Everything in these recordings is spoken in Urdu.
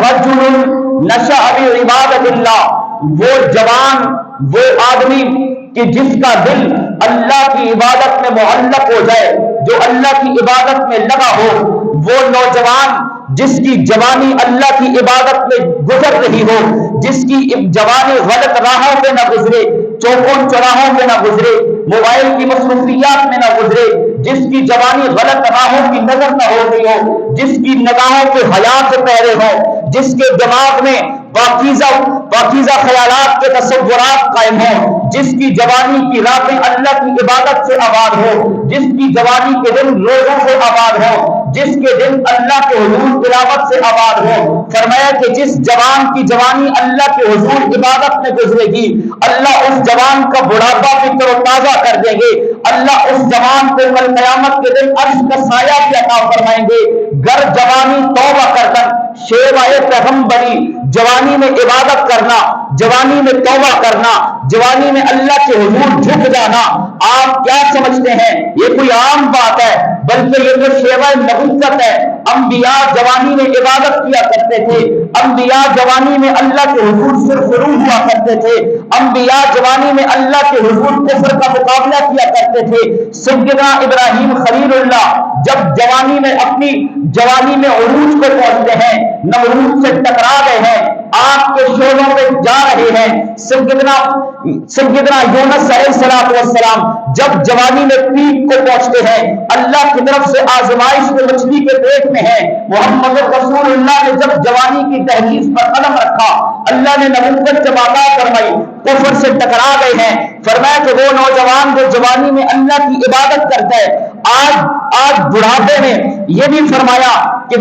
رجل نشأ بعبادۃ اللہ، وہ جوان، وہ آدمی کہ جس کا دل اللہ کی عبادت میں معلق ہو جائے، جو اللہ کی عبادت میں لگا ہو، وہ نوجوان جس کی جوانی اللہ کی عبادت میں گزر رہی ہو، جس کی جوانی غلط راہوں پہ نہ گزرے، چوکون چوراہوں پہ نہ گزرے، موبائل کی مصروفیات میں نہ گزرے، جس کی جوانی غلط راہوں کی نظر نہ ہو رہی ہو، جس کی نگاہوں کے حیا سے پہرے ہو، جس کے دماغ میں پاکیزہ خیالات کے تصورات قائم ہوں، جس کی جوانی کی راتیں اللہ کی عبادت سے آباد ہو، جس کی جوانی کے دن روزوں سے آباد ہو، جس کے دن اللہ کے حضور تلاوت سے آباد ہو، فرمایا کہ جس جوان کی جوانی اللہ کے حضور عبادت میں گزرے گی، اللہ اس جوان کا بڑھاپا بھی تر و تازہ کر دیں گے، اللہ اس جوان کو کل قیامت کے دن عرش کا سایہ بھی عطا فرمائیں گے۔ گر جوانی توبہ کر کر شیوائے پیغمبری، جوانی میں عبادت کرنا، جوانی میں توبہ کرنا، جوانی میں اللہ کے حضور جھک جانا، آپ کیا سمجھتے ہیں یہ کوئی عام بات ہے؟ بلکہ یہ تو شیوہ نبوت ہے۔ انبیاء جوانی میں عبادت کیا کرتے تھے، انبیاء جوانی میں اللہ کے حضور سے شروع ہوا کرتے تھے، انبیاء جوانی میں اللہ کے حضور کفر کا مقابلہ کیا کرتے تھے۔ سیدنا ابراہیم خلیل اللہ جب جوانی میں اپنی جوانی میں عروج کو پہنچتے ہیں، نمرود سے ٹکرا گئے ہیں، آگ کے شعلوں پہ جا رہے ہیں، سیدنا یونس علیہ السلام جب جوانی میں پیک کو پہنچتے ہیں، اللہ کی طرف سے آزمائش میں مچھلی کے پیٹ میں ہے، محمد رسول اللہ نے جب جوانی کی دہلیز پر قدم رکھا، اللہ نے نبوت جب عطا فرمائی، کفر سے ٹکرا گئے ہیں۔ فرمایا کہ وہ نوجوان جو جوانی میں اللہ کی عبادت کرتا ہے، آج بڑھاپے میں یہ بھی فرمایا کہ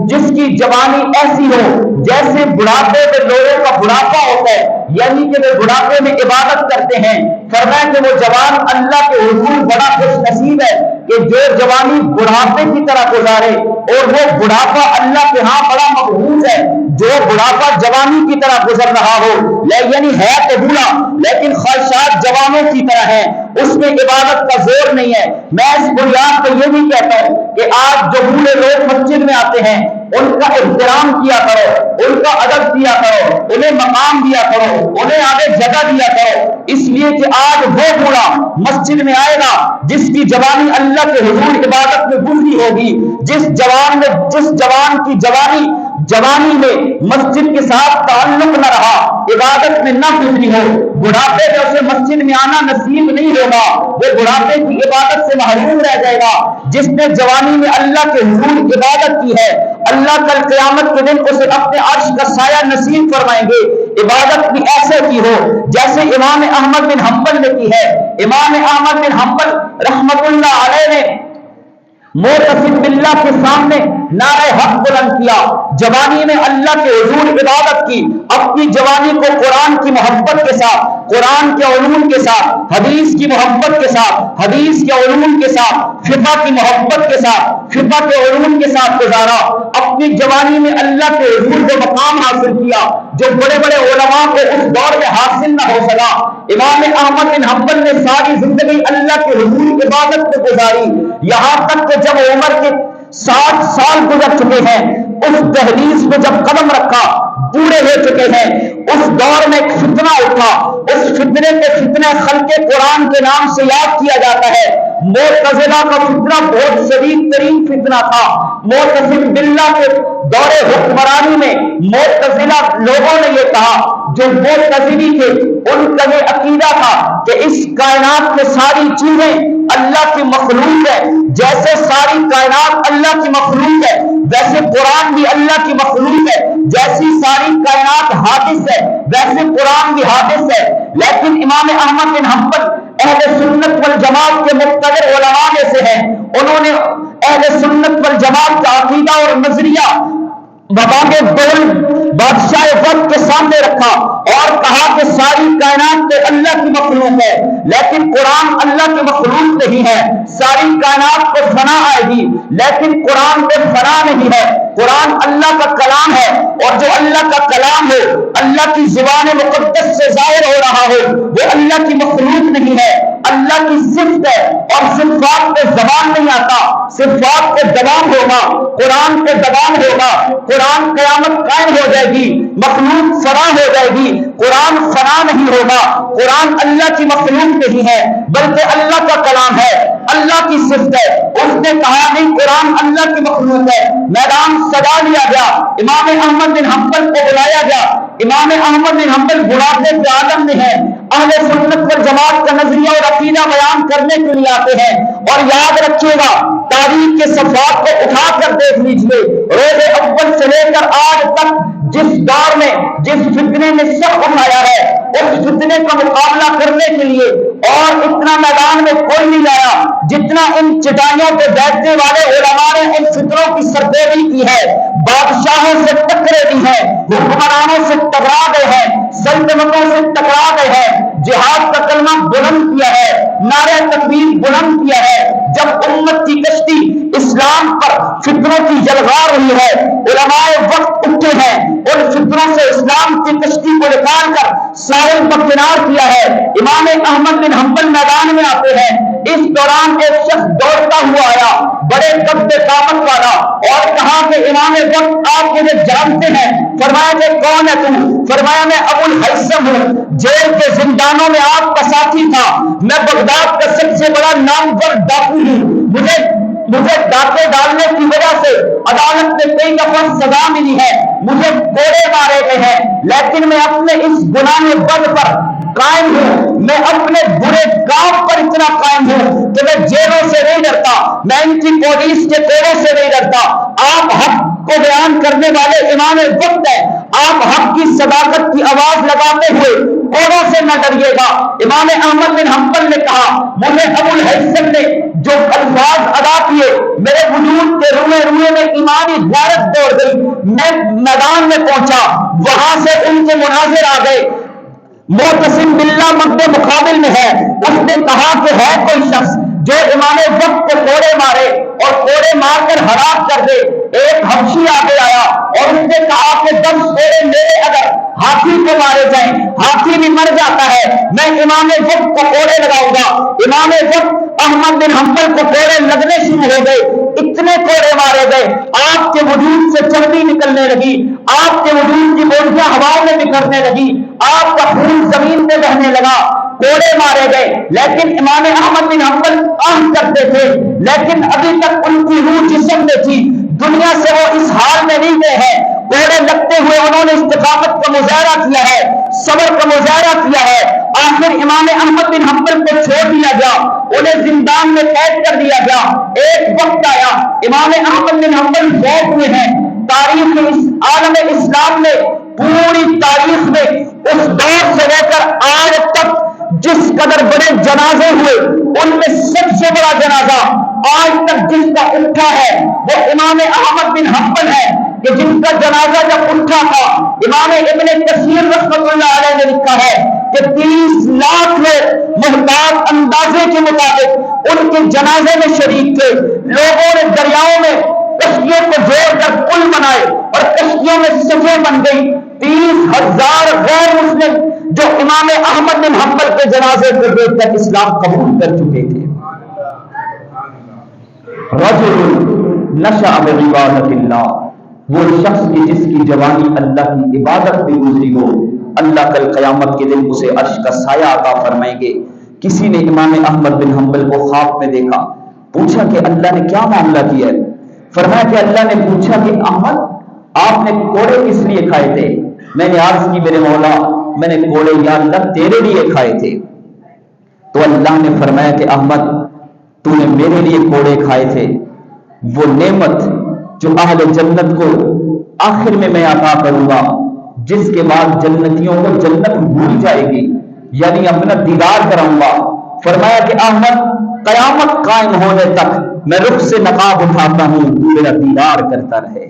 جس کی جوانی ایسی ہو جیسے بڑھاپے میں لوگوں کا بڑھاپا ہوتا ہے، یعنی کہ وہ بڑھاپے میں عبادت کرتے ہیں، فرمایا کہ وہ جوان اللہ کے حضور بڑا خوش نصیب ہے کہ جو جوانی بڑھاپے کی طرح گزارے، اور وہ بڑھاپا اللہ کے ہاں بڑا مقبول ہے جو بڑھاپا جوانی کی طرح گزر رہا ہو، یعنی ہے تو بوڑھا لیکن خواہشات جوانوں کی طرح ہے، اس میں عبادت کا زور نہیں ہے۔ میں اس بنیاد پہ یہ بھی کہتا ہوں کہ آج جو بوڑھے لوگ مسجد میں آتے ہیں ان کا احترام کیا کرو، ان کا ادب کیا کرو، انہیں مقام دیا کرو، انہیں آگے جگہ دیا کرو، اس لیے کہ آج وہ بوڑھا مسجد میں آئے گا جس کی جوانی اللہ کے حضور عبادت میں گزری ہوگی، جس جوان کی جوانی میں مسجد کے ساتھ تعلق نہ رہا، عبادت میں نہ گزری ہو، بڑھاپے میں اسے مسجد میں آنا نصیب نہیں ہوگا، وہ بڑھاپے کی عبادت سے محروم رہ جائے گا۔ جس نے جوانی میں اللہ کے حضور عبادت کی ہے، اللہ کل قیامت کے دن اسے اپنے عرش کا سایہ نصیب فرمائیں گے۔ عبادت بھی ایسے کی ہو جیسے امام احمد بن حنبل نے کی ہے۔ امام احمد بن حنبل رحمت اللہ علیہ نے معتصم باللہ کے سامنے نعرہ حق بلند کیا، جوانی میں اللہ کے حضور عبادت کی، اپنی جوانی کو قرآن کی محبت کے ساتھ، قرآن کے علوم کے ساتھ، حدیث کی محبت کے ساتھ، حدیث کے علوم کے ساتھ، فقہ کی محبت کے ساتھ، فقہ کے علوم کے ساتھ گزارا، اپنی جوانی میں اللہ کے حضور کو مقام حاصل کیا جو بڑے بڑے علماء کو اس دور میں حاصل نہ ہو سکا۔ امام احمد بن حنبل نے ساری زندگی اللہ کے حضور عبادت میں گزاری، یہاں تک کہ جب عمر کے 60 سال گزر چکے ہیں، اس دہلیز پہ جب قدم رکھا، بوڑھے ہو چکے ہیں، اس دور میں ایک فتنہ اٹھا، اس فتنے کے فتنہ خلق قرآن کے نام سے یاد کیا جاتا ہے۔ معتزلہ کا فتنہ بہت شدید ترین فتنہ تھا۔ معتصم باللہ کے دور حکمرانی میں معتزلہ لوگوں نے یہ کہا، جو معتزلی تھے ان کا یہ عقیدہ تھا کہ اس کائنات میں ساری چیزیں اللہ کی مخلوق ہے، جیسے ساری کائنات اللہ کی مخلوق ہے ویسے قرآن بھی اللہ کی مخلوق ہے، جیسی ساری کائنات حادث ہے ویسے قرآن بھی حادث ہے۔ لیکن امام احمد بن حنبل اہل سنت والجماعت کے مقتدر علماء میں سے ہیں، انہوں نے اہل سنت والجماعت کا عقیدہ اور نظریہ بابا کے بادشاہ وقت کے سامنے رکھا اور کہا کہ ساری کائنات تو اللہ کی مخلوق ہے، لیکن قرآن اللہ کی مخلوق نہیں ہے۔ ساری کائنات کو فنا آئے گی لیکن قرآن کو فنا نہیں ہے، قرآن اللہ کا کلام ہے، اور جو اللہ اللہ کا کلام ہو، اللہ کی زبان مقدس سے ظاہر ہو رہا ہو، وہ اللہ کی مخلوق نہیں ہے، اللہ کی صفت ہے، اور صفات پہ زبان نہیں آتا، صفات پہ دوام ہوگا، قرآن پہ دوام ہوگا، قرآن قیامت قائم ہو جائے گی، مخلوق فنا ہو جائے گی، قرآن فنا نہیں ہوگا۔ قرآن اللہ کی مخلوق نہیں ہے بلکہ اللہ کا کلام ہے، اللہ کی صفت ہے۔ اس نے کہا نہیں قرآن اللہ کی مخلوق ہے، میدان سجا لیا گیا، امام احمد بن حنبل کو بلایا گیا، امام احمد بن حنبل بڑھاپے کے عالم میں ہے، اہل سنت والجماعت کا نظریہ اور عقیدہ بیان کرنے کے لیے آتے ہیں، اور یاد رکھیے گا تاریخ کے صفحات کو اٹھا کر دیکھ لیجئے، روز اول سے لے کر آج تک جس دور میں جس فتنے نے سب اٹھایا ہے، اس فتنے کا مقابلہ کرنے کے لیے اور اتنا میدان میں کوئی نہیں لایا جتنا ان چٹائیوں پہ بیٹھنے والے علماء نے ان فتنوں کی سردیری کی ہے، بادشاہوں سے ٹکرے بھی ہیں، حکمرانوں سے ٹکرا گئے ہیں، سلطنتوں سے ٹکرا گئے ہیں، جہاد کا کلمہ بلند کیا ہے، نعرہ تکبیر بلند کیا ہے۔ جب امت کی کشتی اسلام پر فتنوں کی جلغار ہوئی ہے، علماء وقت اٹھے ہیں، ان فتنوں سے اسلام کی کشتی کو نکال کر ساحل پر کنار کیا ہے۔ امام احمد بن حنبل میدان میں آتے ہیں، اس دوران ایک شخص دوڑتا ہوا آیا، بڑے قد قامت والا، اور کہا کہ امام وقت آپ مجھے جانتے ہیں؟ فرمایا کہ کون ہے تم؟ فرمایا میں ابو الہیثم ہوں، جیل کے زندانوں میں آپ کا ساتھی تھا، میں بغداد کا سب سے بڑا نامور ڈاکو ہوں، مجھے ڈاکے ڈالنے کی وجہ سے عدالت میں کئی دفعہ سزا ملی ہے، مجھے کوڑے مارے گئے ہیں، لیکن میں اپنے اس گناہ بد پر قائم ہوں، میں اپنے برے کام پر اتنا قائم ہوں کہ میں جیلوں سے نہیں ڈرتا، میں ان کی پولیس کے کوڑوں سے نہیں ڈرتا۔ آپ حق کو بیان کرنے والے امام وقت ہیں، آپ حق کی صداقت کی آواز لگاتے ہوئے کوڑوں سے نہ ڈریے گا۔ امام احمد بن حنبل نے کہا مجھے ابو الہیثم نے جو الفاظ ادا کیے، میرے وجود کے روئے روئے میں ایمانی غیرت دوڑ گئی، میں میدان میں پہنچا، وہاں سے ان کے مناظر آ گئے، معتصم باللہ مد مقابل میں ہے، اس نے کہا کہ ہے کوئی شخص جو امام وقت کو کوڑے مارے اور کوڑے مار کر ہلاک کر دے؟ ایک حبشی آگے آیا اور اس نے کہا کہ 10 کوڑے میرے اگر ہاتھی کو مارے جائیں، ہاتھی بھی مر جاتا ہے، میں امام وقت کو کوڑے لگاؤں گا۔ امام وقت احمد بن حنبل کو کوڑے لگنے شروع ہو گئے، اتنے کوڑے مارے گئے، آپ کے وجود سے چربی نکلنے لگی، آپ کے وجود کی بوٹیاں ہواؤں میں بکھرنے لگی، آپ کا خون زمین پہ بہنے لگا، کوڑے مارے گئے۔ لیکن امام احمد بن حنبل کرتے تھے، لیکن ابھی تک ان کی روح جسم میں تھی، دنیا سے وہ اس حال میں نہیں گئے ہیں۔ کوڑے لگتے ہوئے انہوں نے استقامت کا مظاہرہ کیا ہے، صبر کا مظاہرہ کیا ہے، آخر امام احمد بن حنبل کو چھوڑ دیا گیا، انہیں زندان میں قید کر دیا گیا۔ ایک وقت آیا امام احمد بن حنبل فوت ہوئے ہیں، تاریخ عالم اسلام میں پوری تاریخ میں اس دور سے لے کر آج تک جس قدر بڑے جنازے ہوئے ان میں سب سے بڑا جنازہ آج تک جس کا اٹھا ہے وہ امام احمد بن حنبل ہے، کہ جن کا جنازہ جب اٹھا تھا امام ابن کثیر رحمۃ اللہ علیہ نے لکھا ہے کہ 30 لاکھ لوگ محتاط اندازے کے مطابق ان کے جنازے میں شریک تھے۔ لوگوں نے دریاؤں میں کشتیوں کو جوڑ کر پل بنائے اور کشتیوں میں صفیں بن گئی، 30,000 غیر مسلم جو امام احمد بن حنبل کے جنازے کو دیکھ کر اسلام قبول کر چکے تھے۔ رجل نشأ بعبادت اللہ، وہ شخص جس کی جوانی اللہ کی عبادت میں گزری ہو، اللہ کل قیامت کے دن اسے عرش کا سایہ عطا فرمائیں گے۔ کسی نے امام احمد بن حنبل کو خواب میں دیکھا، پوچھا کہ اللہ نے کیا معاملہ کیا ہے؟ فرمایا کہ اللہ نے پوچھا کہ احمد آپ نے کوڑے کس لیے کھائے تھے؟ میں نے عرض کی میرے مولا میں نے کوڑے یا اللہ تیرے لیے کھائے تھے۔ تو اللہ نے فرمایا کہ احمد تو نے میرے لیے کوڑے کھائے تھے، وہ نعمت جو اہل جنت کو آخر میں عطا کروں گا، جس کے بعد جنتیوں کو جنت بھول جائے گی، یعنی اپنا دیدار کراؤں گا۔ فرمایا کہ احمد قیامت قائم ہونے تک میں رخ سے نقاب اٹھاتا ہوں، تو میرا دیدار کرتا رہے۔